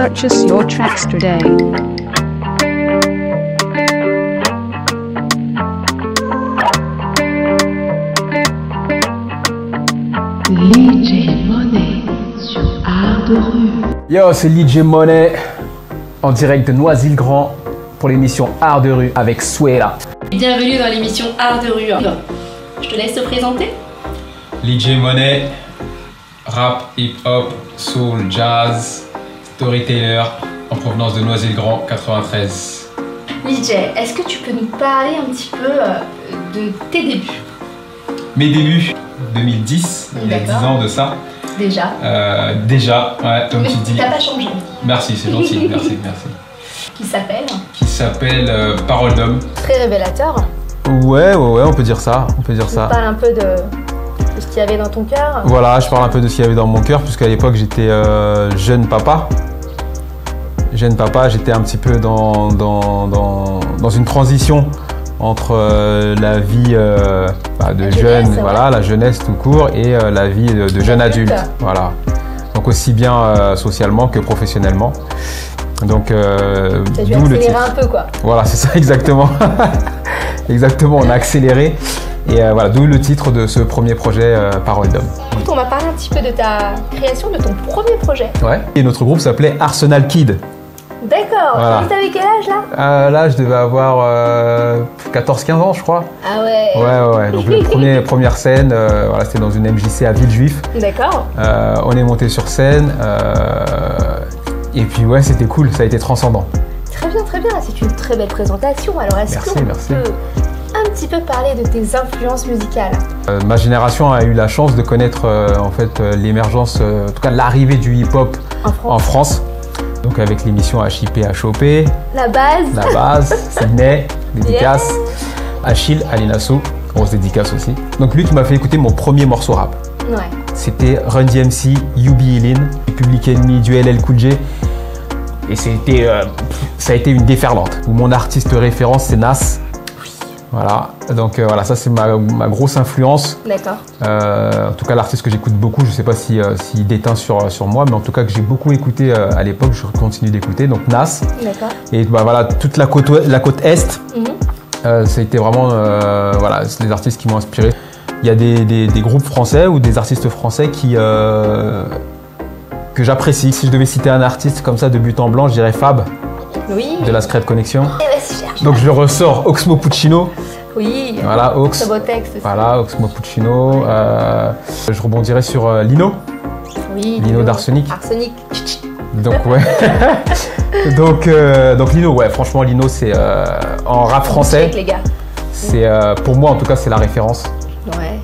Purchase your tracks today. DJ Money sur Art de Rue. Yo, c'est DJ Money en direct de Noisy-le-Grand pour l'émission Art de Rue avec Suela. Bienvenue dans l'émission Art de Rue. Je te laisse te présenter. DJ Money, rap, hip-hop, soul, jazz, storyteller en provenance de Noisy-le-Grand 93. DJ, est-ce que tu peux nous parler un petit peu de tes débuts? Mes débuts, 2010, il y a 10 ans de ça. Déjà. Ouais, comme mais tu dis. T'as pas changé. Merci, c'est gentil, merci. Qui s'appelle Parole d'homme. Très révélateur. Ouais, on peut dire ça, Tu parles un peu de ce qu'il y avait dans ton cœur. Voilà, je parle un peu de ce qu'il y avait dans mon cœur, puisqu'à l'époque j'étais jeune papa. J'étais un petit peu dans une transition entre la vie de jeune, ouais. voilà, la jeunesse tout court, et la vie de jeune adulte. Voilà. Donc aussi bien socialement que professionnellement. Donc t'as dû d'où le accélérer titre. un peu, quoi. Voilà, c'est ça exactement. Exactement, on a accéléré. Et voilà, d'où le titre de ce premier projet, Parole d'homme. Écoute, on va parler un petit peu de ta création, de ton premier projet. Ouais. Et notre groupe s'appelait Arsenal Kid. D'accord. Voilà. Et t'avais quel âge là? Là, je devais avoir 14-15 ans, je crois. Ah ouais. Ouais. Donc la première scène, voilà, c'était dans une MJC à Villejuif. D'accord. On est monté sur scène. Et puis ouais, c'était cool, ça a été transcendant. Très bien. C'est une très belle présentation. Alors est-ce qu'on peut un petit peu parler de tes influences musicales? Ma génération a eu la chance de connaître en fait l'émergence, en tout cas l'arrivée du hip-hop en France. Donc avec l'émission HIP HOP. La base, Sydney, dédicace. Achille, Alinasso, grosse dédicace aussi. Donc lui qui m'a fait écouter mon premier morceau rap. Ouais. C'était Run DMC, UB Illin, Public Enemy, du LL Cool J. Et ça a été une déferlante. Mon artiste référence, c'est Nas. Oui. Voilà, donc voilà, ça c'est ma grosse influence. D'accord. En tout cas, l'artiste que j'écoute beaucoup, je ne sais pas s'il déteint sur moi, mais en tout cas que j'ai beaucoup écouté à l'époque, je continue d'écouter. Donc Nas. D'accord. Et voilà, toute la côte Est, ça a été vraiment voilà, c'est des artistes qui m'ont inspiré. Il y a des groupes français ou des artistes français que j'apprécie. Si je devais citer un artiste comme ça de but en blanc, je dirais Fab. Oui. De la Secret Connection. Vas-y, cherche. Donc je le ressors, Oxmo Puccino. Oui. Voilà, Ox. Très beau texte aussi. Voilà, Oxmo Puccino. Je rebondirais sur Lino. Oui. Lino d'Arsenic. Arsenic. Donc ouais. donc Lino, ouais, franchement Lino c'est en rap français. Check, les gars. C'est pour moi en tout cas c'est la référence. Ouais.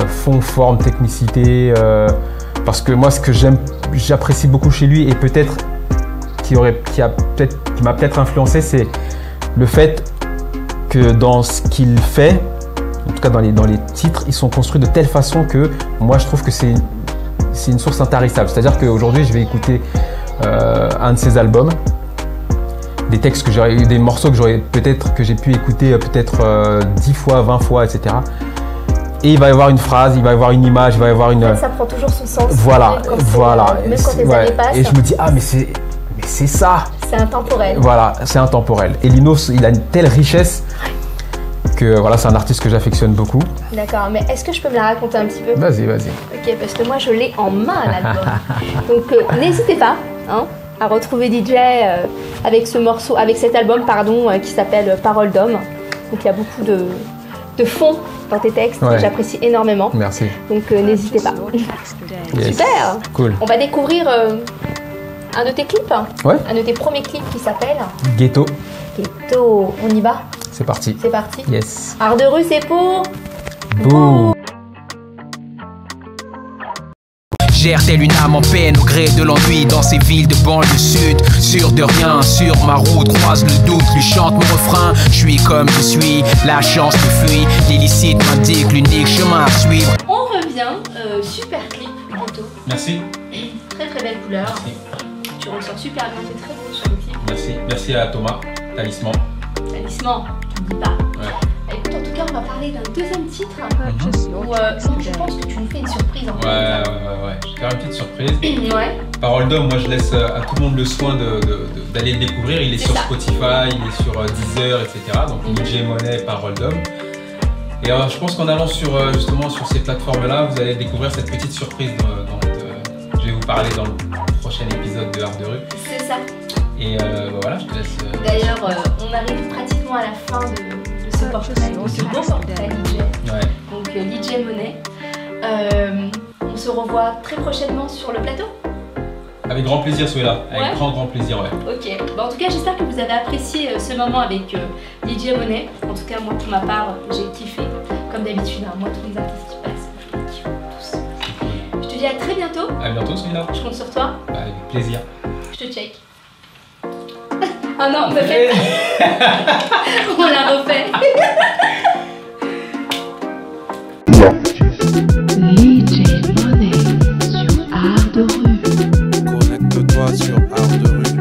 Fond, forme, technicité. Parce que moi ce que j'apprécie beaucoup chez lui et peut-être qui m'a peut-être influencé, c'est le fait que dans ce qu'il fait, en tout cas dans les titres, ils sont construits de telle façon que moi je trouve que c'est une source intarissable. C'est-à-dire qu'aujourd'hui je vais écouter un de ses albums, des textes des morceaux que j'ai pu écouter peut-être 10 fois, 20 fois, etc. Et il va y avoir une phrase, il va y avoir une image, il va y avoir une... Ça prend toujours son sens. Voilà. Même quand les années passent. Et je me dis, mais c'est ça. C'est intemporel. Voilà, c'est intemporel. Et Lino, il a une telle richesse que voilà, c'est un artiste que j'affectionne beaucoup. D'accord, mais est-ce que je peux me la raconter un petit peu? Vas-y. Ok, parce que moi je l'ai en main l'album. Donc n'hésitez pas à retrouver DJ avec ce morceau, avec cet album qui s'appelle Parole d'homme. Donc il y a beaucoup de fond dans tes textes que j'apprécie énormément. Merci. Donc n'hésitez pas. Yes. Super. Cool. On va découvrir un de tes clips. Ouais. Un de tes premiers clips qui s'appelle Ghetto. Ghetto. On y va? C'est parti. C'est parti. Yes. Art de rue, c'est pour Bouh. Gère telle une âme en peine au gré de l'ennui dans ces villes de banlieue sud. Sûr de rien, sur ma route croise le doute, lui chante mon refrain. Je suis comme je suis, la chance me fuit, l'illicite m'indique l'unique chemin à suivre. On revient, super clip, Ghetto. Merci. Très très belle couleur. Merci. Tu ressors super bien, c'est très beau sur le clip. Merci à Thomas, Talisman. Talisman, tu ne dis pas. Ouais. Écoute, en tout cas, on va parler d'un deuxième titre où je pense que tu nous fais une surprise en fait. Ouais. Je vais faire une petite surprise. Ouais. Parole d'homme, moi je laisse à tout le monde le soin d'aller le découvrir. Il est sur Spotify, il est sur Deezer, etc. Donc DJ Money, Parole d'homme. Et je pense qu'en allant justement sur ces plateformes-là, vous allez découvrir cette petite surprise dont je vais vous parler dans le prochain épisode de Art de rue. C'est ça. Et voilà, je te laisse. D'ailleurs, on arrive pratiquement à la fin de ce portrait, de ce beau portrait DJ. Ouais. Donc DJ Money. On se revoit très prochainement sur le plateau. Avec grand plaisir, celui-là. Avec grand plaisir, ouais. Ok. Bon, en tout cas, j'espère que vous avez apprécié ce moment avec DJ Money. En tout cas, moi, pour ma part, j'ai kiffé. Comme d'habitude, hein, moi, tous les artistes qui passent, je les kiffe tous. Je te dis à très bientôt. À bientôt, celui-là. Je compte sur toi. Bah, avec plaisir. Je te check. Ah non, me fais pas. On l'a refait. DJ Money sur Art de rue. Connecte-toi sur Art de rue.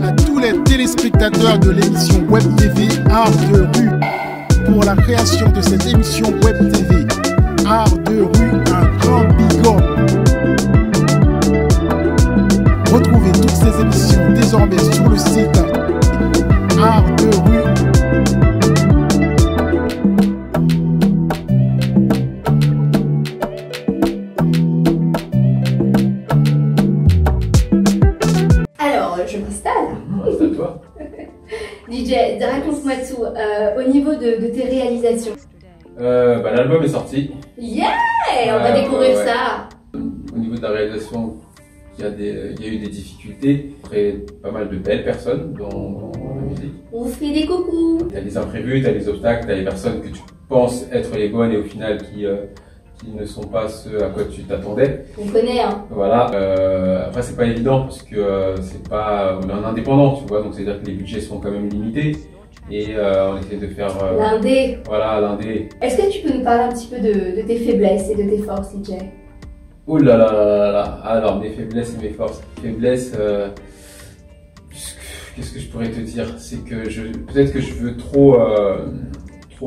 À tous les téléspectateurs de l'émission Web TV Art de rue, pour la création de cette émission Web TV Art de rue, un grand big up. Retrouvez toutes ces émissions désormais sur le site Art de rue. Alors, je m'installe. C'est à toi. DJ, raconte-moi tout. Au niveau de tes réalisations. L'album est sorti. Yeah, on va découvrir ça. Au niveau de la réalisation, il y a eu des difficultés. Après, pas mal de belles personnes dans la musique. On vous fait des coucous. Tu as des imprévus, tu as des obstacles, tu as les personnes que tu penses être les bonnes et au final qui ne sont pas ceux à quoi tu t'attendais. On connaît, hein. Voilà. Après, c'est pas évident parce que on est un indépendant, tu vois, donc c'est-à-dire que les budgets sont quand même limités. Et on essaie de faire... L'indé. Voilà, l'indé. Est-ce que tu peux nous parler un petit peu de tes faiblesses et de tes forces, DJ? Oh là là là là. Alors, mes faiblesses et mes forces. Faiblesses, qu'est-ce que je pourrais te dire? C'est que peut-être que je veux trop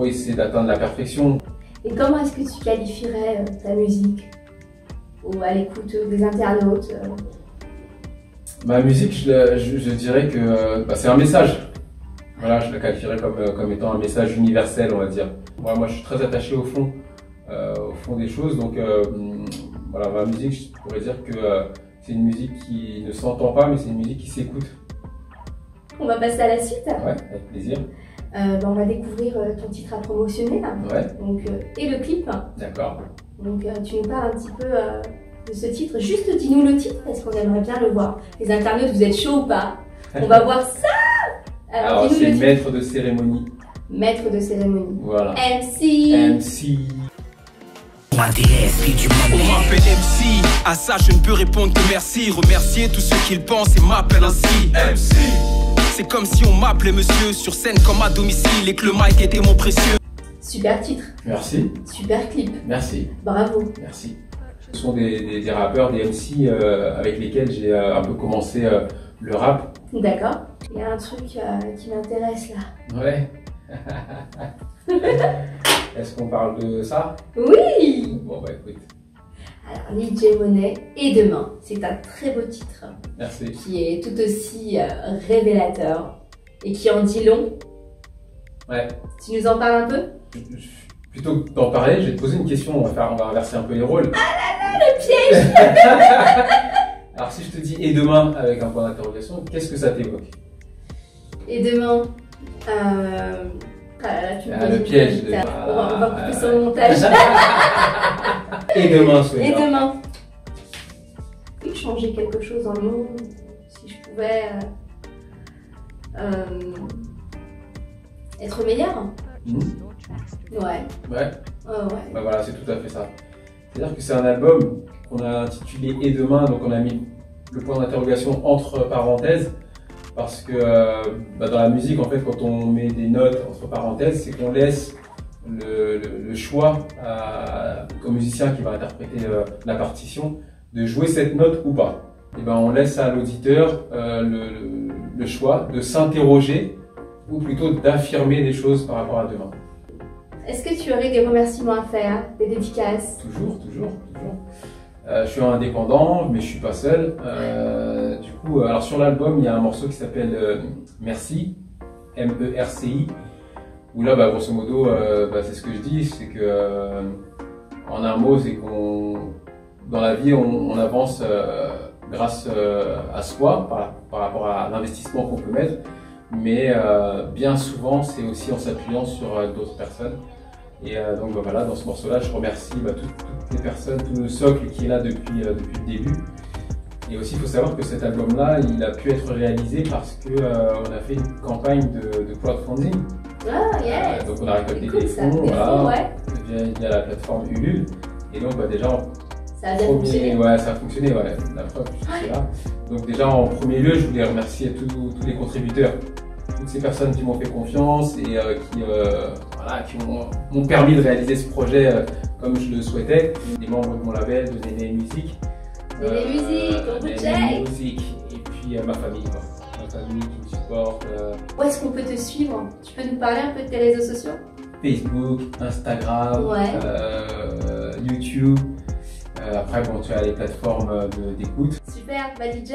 essayer d'atteindre la perfection. Et comment est-ce que tu qualifierais ta musique ou à l'écoute des internautes? Ma musique, je dirais que c'est un message. Voilà, je la qualifierais comme étant un message universel, on va dire. Moi, je suis très attaché au fond des choses. Donc, voilà, ma musique, je pourrais dire que c'est une musique qui ne s'entend pas, mais c'est une musique qui s'écoute. On va passer à la suite. Ouais, avec plaisir. On va découvrir ton titre à promotionner. Ouais. Donc, et le clip. D'accord. Donc, tu nous parles un petit peu de ce titre. Juste dis-nous le titre parce qu'on aimerait bien le voir. Les internautes, vous êtes chauds ou pas? On va voir ça. Alors c'est maître de cérémonie. Maître de cérémonie. Voilà. MC. On m'appelle MC, à ça je ne peux répondre que merci. Remercier tous ceux qui le pensent et m'appellent ainsi. MC. C'est comme si on m'appelait monsieur, sur scène comme à domicile et que le mic était mon précieux. Super titre. Merci. Super clip. Merci. Bravo. Merci. Ce sont des rappeurs, des MC avec lesquels j'ai un peu commencé le rap. D'accord. Il y a un truc qui m'intéresse là. Ouais. Est-ce qu'on parle de ça? Oui. Bon bah écoute. Alors DJ Money et demain, c'est un très beau titre. Merci. Qui est tout aussi révélateur et qui en dit long. Ouais. Tu nous en parles un peu? Plutôt que d'en parler, je vais te poser une question. On va inverser un peu les rôles. Ah là là, le piège. Alors si je te dis et demain avec un point d'interrogation, qu'est-ce que ça t'évoque? Et demain, tu me le piège. On va couper son montage. Et demain, soyez Et demain. Oui, changer quelque chose dans le monde, si je pouvais être meilleur. Ouais. Ouais. Ouais. Bah voilà, c'est tout à fait ça. C'est-à-dire que c'est un album qu'on a intitulé Et demain, donc on a mis le point d'interrogation entre parenthèses. Parce que dans la musique, en fait, quand on met des notes entre parenthèses, c'est qu'on laisse le choix au musicien qui va interpréter la partition de jouer cette note ou pas. Et ben, on laisse à l'auditeur le choix de s'interroger ou plutôt d'affirmer des choses par rapport à demain. Est-ce que tu aurais des remerciements à faire, des dédicaces? Toujours. Je suis indépendant, mais je suis pas seul. Du coup, alors sur l'album, il y a un morceau qui s'appelle Merci, M-E-R-C-I, où là, bah, grosso modo, c'est ce que je dis, c'est que en un mot, c'est qu'on dans la vie, on avance grâce à soi, par rapport à l'investissement qu'on peut mettre, mais bien souvent, c'est aussi en s'appuyant sur d'autres personnes. Et donc voilà, dans ce morceau-là, je remercie toutes les personnes, tout le socle qui est là depuis le début. Et aussi, il faut savoir que cet album-là, il a pu être réalisé parce que on a fait une campagne de crowdfunding. Ah, yeah. Donc on a récolté cool, des ça. fonds, Des fonds, ouais. via la plateforme Ulule. Et donc déjà, ça a bien fonctionné. Ouais, ça a fonctionné, ouais. La preuve, je suis là. Donc déjà, en premier lieu, je voulais remercier tous les contributeurs. Toutes ces personnes qui m'ont fait confiance et qui m'ont permis de réaliser ce projet comme je le souhaitais. Les membres de mon label, de Néné Musique. Néné Musique, on vous check. Musique. Et puis ma famille, quoi. Ma famille qui me supporte. Où est-ce qu'on peut te suivre? Tu peux nous parler un peu de tes réseaux sociaux? Facebook, Instagram, ouais. YouTube. Après, bon, tu as les plateformes d'écoute. Super, bah DJ,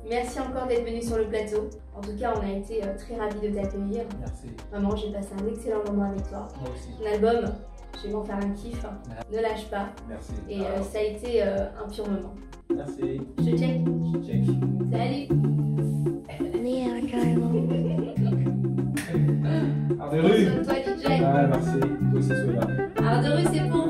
merci encore d'être venu sur le plateau. En tout cas, on a été très ravis de t'accueillir. Merci. Vraiment, j'ai passé un excellent moment avec toi. Moi aussi. Ton album, je vais m'en faire un kiff. Ne lâche pas. Merci. Et ça a été un pur moment. Merci. Je te check. Je check. Salut. Art de rue. Toi, DJ. Ah, merci. Toi aussi, Sola. Art de rue, c'est pour